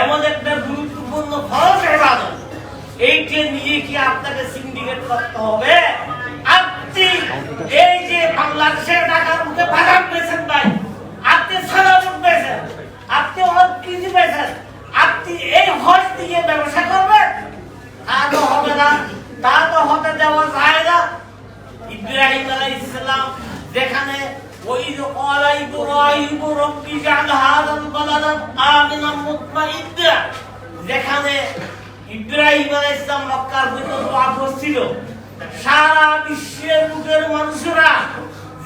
এমন একটা গুরুত্বপূর্ণ ফরজ ইবাদত, এইটা নিয়ে কি আপনাকে সিন্ডিকেট করতে হবে? আপনি এই যে বাংলাদেশের ঢাকার মুখে বাগান পেয়েছেন ভাই, আপনি সালামুট পেয়েছেন, আপনি অনেক কিছু পেয়েছেন, আপনি এই হজ দিয়ে ব্যবসা করবেন? তা তো হবে না, তা তো হতে দেওয়া যায় না। ইব্রাহিম আলাইহিস সালাম যেখানে ওই যে ক্বালা ইব্রাহিম রাব্বি জা'আল হাযাল বালাদা আমিনাম মুতমাইন্না, যেখানে ইব্রাহিম আলাইহিস সালাম মক্কার ভিতর দোয়া করছিল, সারা বিশ্বের বুকের মানুষরা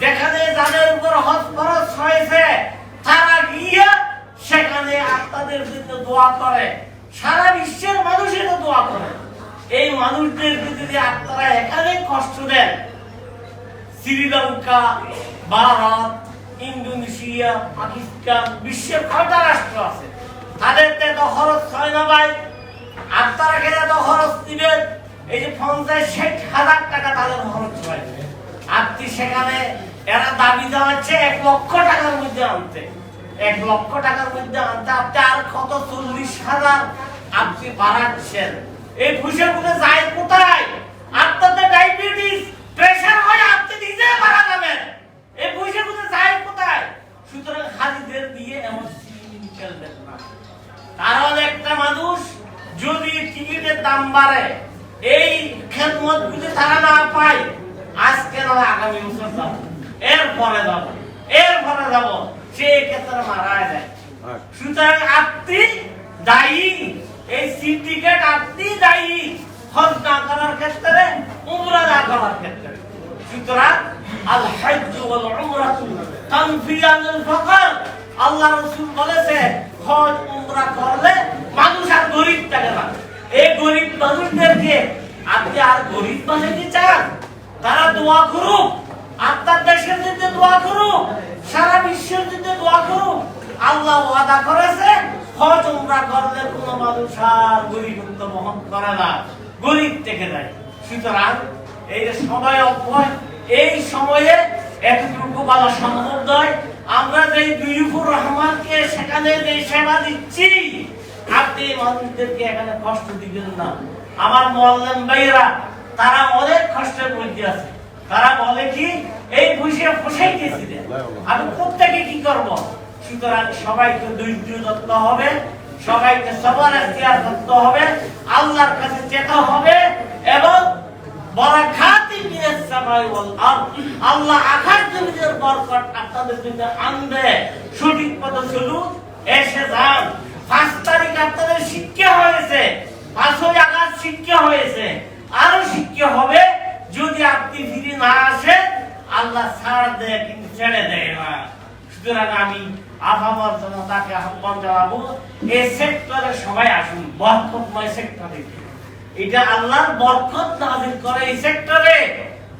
যেখানে যাদের উপর হজ ফরজ হয়েছে তারা গিয়ে সেখানে আপনাদের জন্য দোয়া করে, সারা বিশ্বের মানুষ এটা দোয়া করে। এই মানুষদেরকে যদি আপনারা এখানে কষ্ট দেন, শ্রীলঙ্কা, ভারত, ইন্দোনেশিয়া, পাকিস্তান, বিশ্বের কয়টা রাষ্ট্র আছে, তাদেরকে তো খরচ হয় না ভাই। আপনারা কেন তো খরচ দিবেন? এই যে 50-60 টাকা তাদের খরচ হয়। আপনি সেখানে এরা দাবি জানাচ্ছে 1 লক্ষ টাকার মধ্যে আনতে, 1 লক্ষ টাকার মধ্যে আনতে আপনি আর কত 40,000 আপনি বাড়াচ্ছেন। এই ঘুষে ঘুরে যায় কোথায়? আপনাদের ডায়াবেটিস, প্রেসার হয়, আপনি নিজে মারা যাবেন। এই ঘুষে ঘুরে যায় কোথায়? সুতরাং হাজিদের দিয়ে এমন সিনেমি খেলবেন না। কারণ একটা মানুষ যদি টিকিটের দাম বাড়ে, এই খেদমত গুলি তারা না পায়, আজকে নয় আগামী বছর যাবো, এরপরে যাবো, সে ক্ষেত্রে মারা যায়। সুতরাং আপনি দায়ী, এই সিন্ডিকেট আপনি দায়ী হজ না করার ক্ষেত্রে, উমরা না করার ক্ষেত্রে। সুতরাং আল হজ্জ ওয়াল উমরাতু তানফিয়ানুল ফাকর, আল্লাহ রাসূল বলেছে হজ উমরা করলে মানুষ আর গরিব থাকে না। এই গরিব মানুষদেরকে আপনি আর গরিব বানাতে চান? তারা দোয়া করুক, আপনার দেশের জন্য দোয়া করুক, সারা বিশ্বের জন্য দোয়া করুক। আল্লাহ ওয়াদা করেছে হজ উমরা করলে কোন মানুষ আর গরিবত্ব বহন করে না, গরিব থেকে যায়। সুতরাং এই যে সময় অপয়, এই সময়ে এতটুকু বলা সম্ভব নয়। আমরা যে দুইফুর রহমানকে সেখানে যে সেবা দিচ্ছি, আপনি মানুষদেরকে এখানে কষ্ট দিবেন না। আমার মুআল্লিম ভাইরা তারা অনেক কষ্টের মধ্যে আছে, তারা বলে কি এই ঘুষে ফসাইতেছি, আমি প্রত্যেকে কি করব? সুতরাং সবাইকে ধৈর্য ধরতে হবে, সবাইকে সবার এখতিয়ার করতে হবে, আল্লাহর কাছে যেতে হবে এবং বারাকাতিন মিনাস সামাই ওয়াল আরদ, আল্লাহ আকাশ জমিনের বরকত আপনাদের জন্য আনবে। সঠিক পথে চলুন, এসে যান। 5 তারিখ আপনাদের শিক্ষা হয়েছে, 5 আগস্ট শিক্ষা হয়েছে, আরো শিক্ষা হবে। যদি আপনি ফিরে না আসেন, আল্লাহ ছাড় দেয় কিন্তু ছেড়ে দেয় না। সুতরাং আমি আহ্বান জনতাকে আহ্বান জানাবো, এই সেক্টরে সবাই আসুন, বরকতময় সেক্টরে। এটা আল্লাহর বরকত নাযিল করে এই সেক্টরে।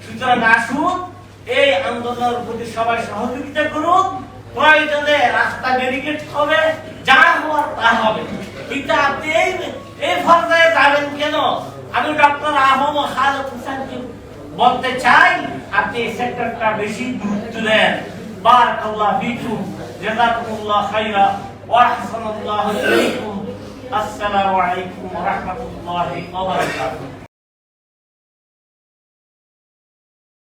সুতরাং আসুন, এই আন্দোলনের প্রতি সবাই সহযোগিতা করুন। প্রয়োজনে রাস্তা ব্যারিকেড হবে, যা হওয়ার তা হবে, কিন্তু আপনি এই পর্যায়ে যাবেন কেন? আমি ডক্টর আহম খালেদ হোসেনকে বলতে চাই, আপনি এই সেক্টরটা বেশি গুরুত্ব দেন। বারাকাল্লাহু ফীকুম, জাযাকুমুল্লাহু খাইরা ওয়া আহসানাল্লাহু ইলাইকুম। আসসালামু আলাইকুম ওয়া রাহমাতুল্লাহি ওয়া বারাকাতুহু।